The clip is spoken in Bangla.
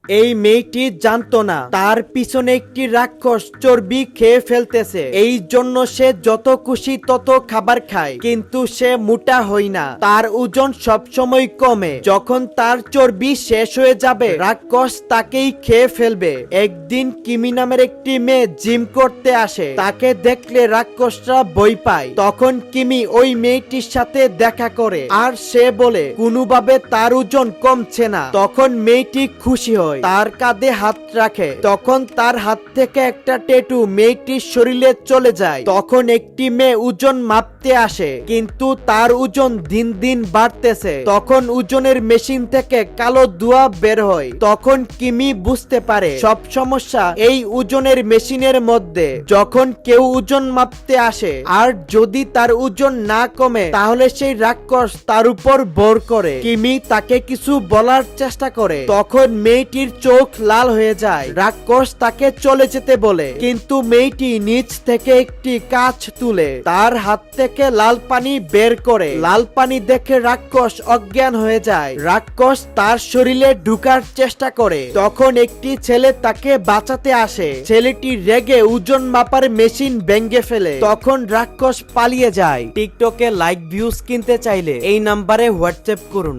এই মেয়েটি জানতো না তার পিছনে একটি রাক্ষস চর্বি খেয়ে ফেলতেছে। এই জন্য সে যত খুশি তত খাবার খায়, কিন্তু সে মোটা হয় না, তার ওজন সবসময় কমে। যখন তার চর্বি শেষ হয়ে যাবে রাক্ষস তাকেই খেয়ে ফেলবে। একদিন কিমি নামের একটি মেয়ে জিম করতে আসে, তাকে দেখলে রাক্ষসরা ভয় পায়। তখন কিমি ওই মেয়েটির সাথে দেখা করে আর সে বলে কোনোভাবে তার ওজন কমছে না। তখন মেয়েটি খুশি হয়, তার কাঁধে হাত রাখে। তখন তার হাত থেকে একটা ট্যাটু মেয়েটির শরীরে চলে যায়। তখন একটি মেয়ে ওজন মাপতে আসে, কিন্তু তার ওজন দিন দিন বাড়তেছে। তখন ওজনের মেশিন থেকে কালো ধোঁয়া বের হয়। তখন কিমি বুঝতে পারে সব সমস্যা এই ওজনের মেশিনের মধ্যে। যখন কেউ ওজন মাপতে আসে আর যদি তার ওজন না কমে তাহলে সেই রাক্ষস তার উপর ভর করে। কিমি তাকে কিছু বলার চেষ্টা করে, তখন মেয়েটির চোখ লাল হয়ে যায়। রাক্ষস তাকে চলে যেতে বলে, কিন্তু মেয়েটি নিচ থেকে একটি কাঁচ তুলে তার হাত থেকে লাল পানি বের করে। লাল পানি দেখে রাক্ষস অজ্ঞান হয়ে যায়। রাক্ষস তার শরীরে ঢুকার চেষ্টা করে, তখন একটি ছেলে তাকে বাঁচাতে আসে। ছেলেটি রেগে ওজন মাপার মেশিন ভেঙে ফেলে। তখন রাক্ষস পালিয়ে যায়। টিকটকে লাইক ভিউজ কিনতে চাইলে এই নাম্বারে হোয়াটসঅ্যাপ করুন।